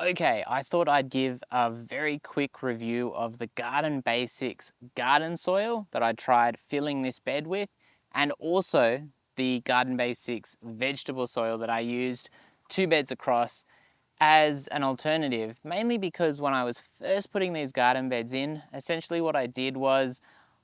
Okay, I thought I'd give a very quick review of the Garden Basics garden soil that I tried filling this bed with, and also the Garden Basics vegetable soil that I used 2 beds across as an alternative, mainly because when I was first putting these garden beds in, essentially what I did was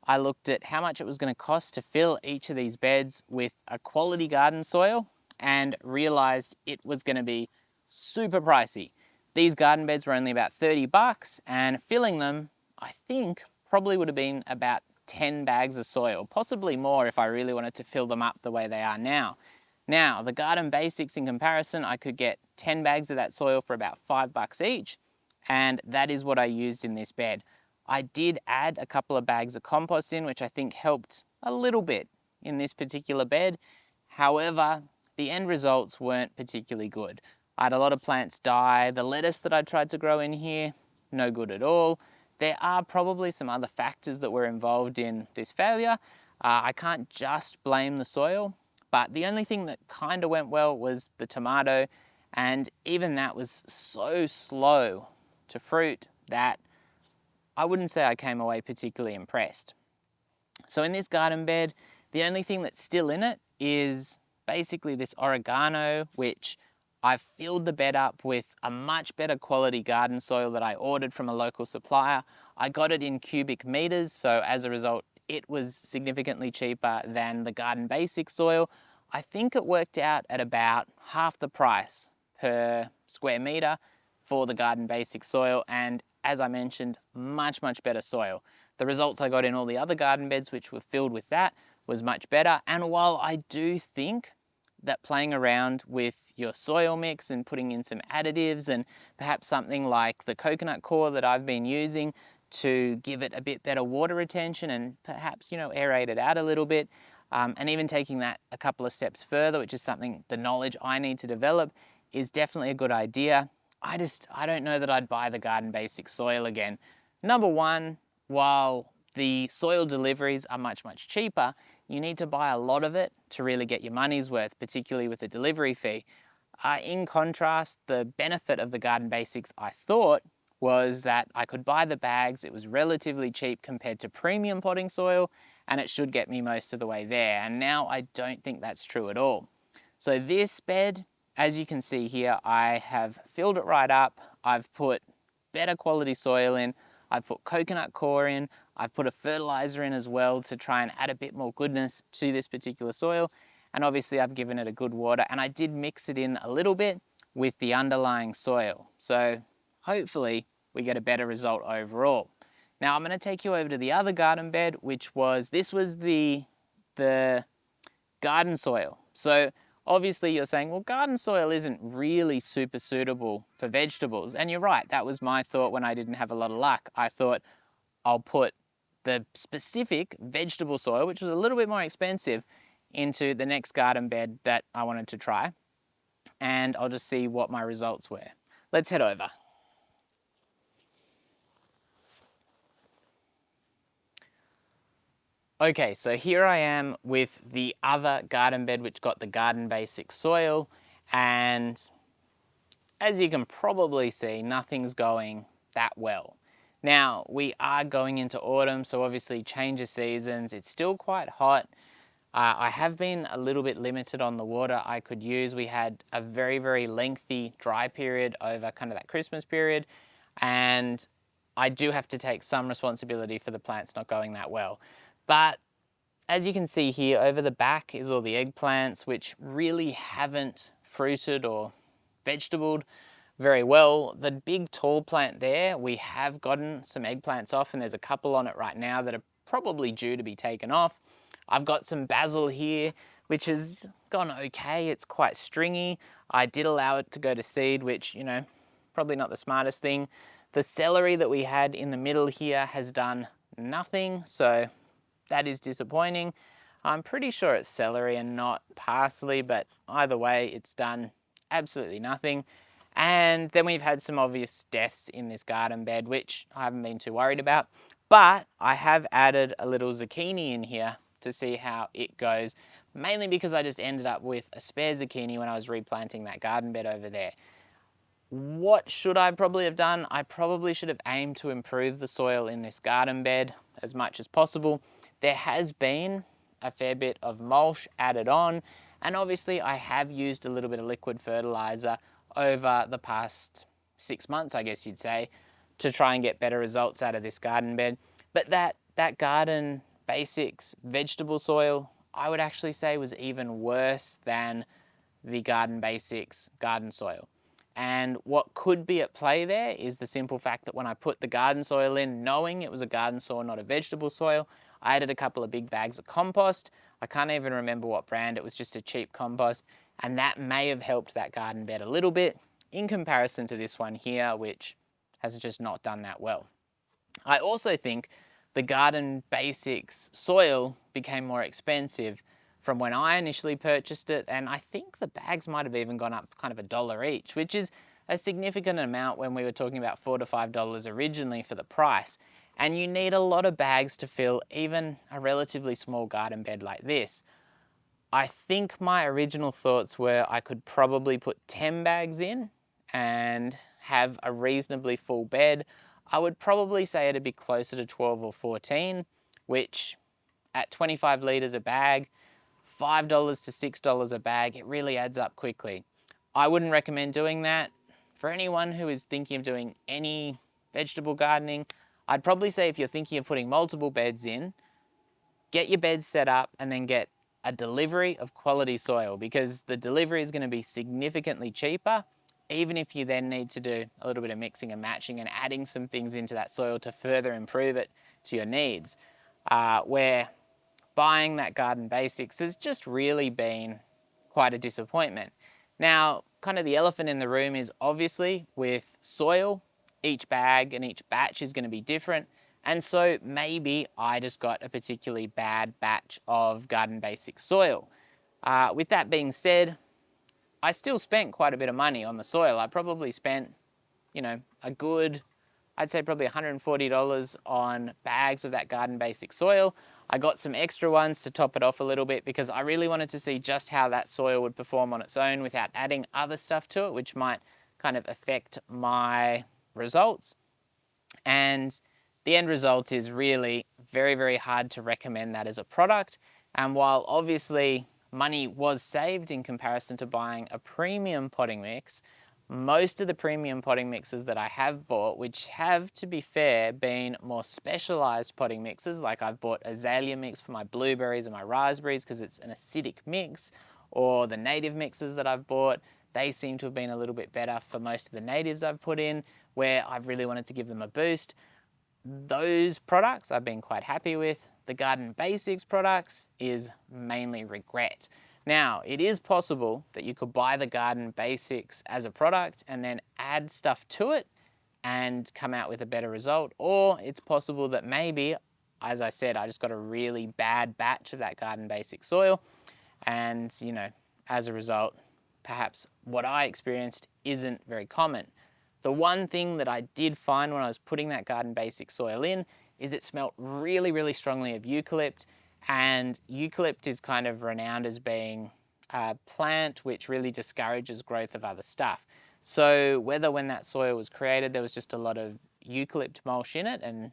I looked at how much it was going to cost to fill each of these beds with a quality garden soil and realized it was going to be super pricey. These garden beds were only about 30 bucks, and filling them, I think, probably would have been about 10 bags of soil, possibly more if I really wanted to fill them up the way they are now. Now, the Garden Basics in comparison, I could get 10 bags of that soil for about 5 bucks each, and that is what I used in this bed. I did add a couple of bags of compost in, which I think helped a little bit in this particular bed. However, the end results weren't particularly good. I had a lot of plants die. The lettuce that I tried to grow in here, no good at all. There are probably some other factors that were involved in this failure. I can't just blame the soil, but the only thing that kind of went well was the tomato, and even that was so slow to fruit that I wouldn't say I came away particularly impressed. So in this garden bed, the only thing that's still in it is basically this oregano, which I've filled the bed up with a much better quality garden soil that I ordered from a local supplier. I got it in cubic meters, so as a result, it was significantly cheaper than the Garden Basics soil. I think it worked out at about half the price per square meter for the Garden Basics soil, and as I mentioned, much better soil. The results I got in all the other garden beds which were filled with that was much better, and while I do think that playing around with your soil mix and putting in some additives and perhaps something like the coconut coir that I've been using to give it a bit better water retention and perhaps, aerate it out a little bit, and even taking that a couple of steps further, which is something, the knowledge I need to develop, is definitely a good idea. I don't know that I'd buy the Garden Basics soil again. Number one, while the soil deliveries are much cheaper, you need to buy a lot of it to really get your money's worth, particularly with the delivery fee. In contrast, the benefit of the Garden Basics, I thought, was that I could buy the bags. It was relatively cheap compared to premium potting soil, and it should get me most of the way there. And now I don't think that's true at all. So this bed, as you can see here, I have filled it right up. I've put better quality soil in. I've put coconut coir in. I've put a fertilizer in as well to try and add a bit more goodness to this particular soil. And obviously I've given it a good water, and I did mix it in a little bit with the underlying soil. So hopefully we get a better result overall. Now I'm going to take you over to the other garden bed, this was the garden soil. So obviously you're saying, well, garden soil isn't really super suitable for vegetables. And you're right, that was my thought when I didn't have a lot of luck. I thought I'll put the specific vegetable soil, which was a little bit more expensive, into the next garden bed that I wanted to try. And I'll just see what my results were. Let's head over. Okay, so here I am with the other garden bed which got the Garden Basics soil, and as you can probably see, nothing's going that well. Now, we are going into autumn, so obviously change of seasons. It's still quite hot. I have been a little bit limited on the water I could use. We had a very lengthy dry period over kind of that Christmas period, and I do have to take some responsibility for the plants not going that well. But as you can see here, over the back is all the eggplants, which really haven't fruited or vegetabled very well. The big tall plant there, we have gotten some eggplants off, and there's a couple on it right now that are probably due to be taken off. I've got some basil here, which has gone okay. It's quite stringy. I did allow it to go to seed, which, probably not the smartest thing. The celery that we had in the middle here has done nothing, so that is disappointing. I'm pretty sure it's celery and not parsley, but either way, it's done absolutely nothing. And then we've had some obvious deaths in this garden bed, which I haven't been too worried about. But I have added a little zucchini in here to see how it goes, mainly because I just ended up with a spare zucchini when I was replanting that garden bed over there. What should I probably have done? I probably should have aimed to improve the soil in this garden bed as much as possible. There has been a fair bit of mulch added on, and obviously I have used a little bit of liquid fertilizer over the past 6 months, I guess you'd say, to try and get better results out of this garden bed. But that garden basics vegetable soil, I would actually say was even worse than the garden basics garden soil. And what could be at play there is the simple fact that when I put the garden soil in, knowing it was a garden soil, not a vegetable soil, I added a couple of big bags of compost. I can't even remember what brand, it was just a cheap compost. And that may have helped that garden bed a little bit in comparison to this one here, which has just not done that well. I also think the garden basics soil became more expensive from when I initially purchased it, and I think the bags might have even gone up kind of $1 each, which is a significant amount when we were talking about $4 to $5 originally for the price. And you need a lot of bags to fill even a relatively small garden bed like this. I think my original thoughts were I could probably put 10 bags in and have a reasonably full bed. I would probably say it'd be closer to 12 or 14, which at 25 litres a bag, $5 to $6 a bag, it really adds up quickly. I wouldn't recommend doing that. For anyone who is thinking of doing any vegetable gardening, I'd probably say if you're thinking of putting multiple beds in, get your beds set up and then get a delivery of quality soil, because the delivery is going to be significantly cheaper, even if you then need to do a little bit of mixing and matching and adding some things into that soil to further improve it to your needs. Where buying that garden basics has just really been quite a disappointment. Now, kind of the elephant in the room is obviously with soil, each bag and each batch is going to be different. And so maybe I just got a particularly bad batch of garden basic soil. With that being said, I still spent quite a bit of money on the soil. I probably spent, a good, I'd say probably $140 on bags of that garden basic soil. I got some extra ones to top it off a little bit because I really wanted to see just how that soil would perform on its own without adding other stuff to it, which might kind of affect my results. And the end result is really very, very hard to recommend that as a product. And while obviously money was saved in comparison to buying a premium potting mix, most of the premium potting mixes that I have bought, which have, to be fair, been more specialized potting mixes, like I've bought azalea mix for my blueberries and my raspberries because it's an acidic mix, or the native mixes that I've bought, they seem to have been a little bit better for most of the natives I've put in, where I've really wanted to give them a boost. Those products I've been quite happy with. The Garden Basics products is mainly regret. Now, it is possible that you could buy the Garden Basics as a product and then add stuff to it and come out with a better result. Or it's possible that maybe, as I said, I just got a really bad batch of that Garden Basics soil. And, as a result, perhaps what I experienced isn't very common. The one thing that I did find when I was putting that Garden Basics soil in is it smelt really, really strongly of eucalypt, and eucalypt is kind of renowned as being a plant which really discourages growth of other stuff. So whether when that soil was created there was just a lot of eucalypt mulch in it and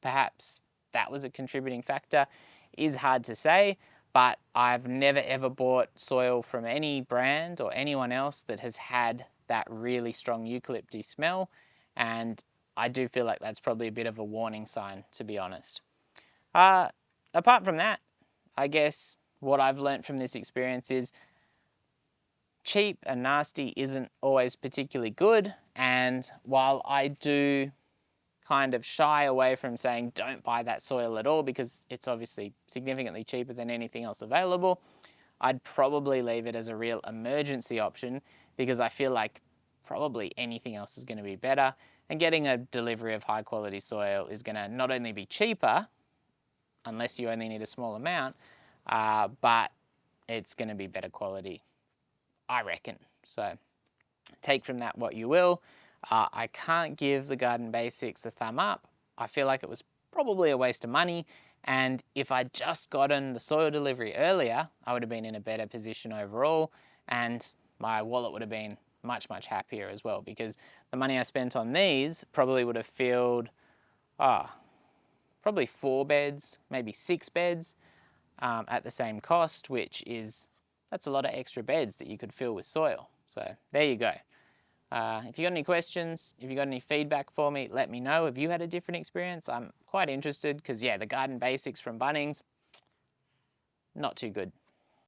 perhaps that was a contributing factor is hard to say, but I've never ever bought soil from any brand or anyone else that has had that really strong eucalypty smell, and I do feel like that's probably a bit of a warning sign, to be honest. Apart from that, I guess what I've learnt from this experience is cheap and nasty isn't always particularly good, and while I do kind of shy away from saying don't buy that soil at all because it's obviously significantly cheaper than anything else available, I'd probably leave it as a real emergency option because I feel like probably anything else is going to be better, and getting a delivery of high quality soil is going to not only be cheaper, unless you only need a small amount, but it's going to be better quality, I reckon. So take from that what you will. I can't give the Garden Basics a thumb up. I feel like it was probably a waste of money, and if I'd just gotten the soil delivery earlier, I would have been in a better position overall, and my wallet would have been much, much happier as well, because the money I spent on these probably would have filled, probably 4 beds, maybe 6 beds at the same cost, that's a lot of extra beds that you could fill with soil. So there you go. If you got any questions, if you got any feedback for me, let me know. Have you had a different experience? I'm quite interested because, yeah, the garden basics from Bunnings, not too good.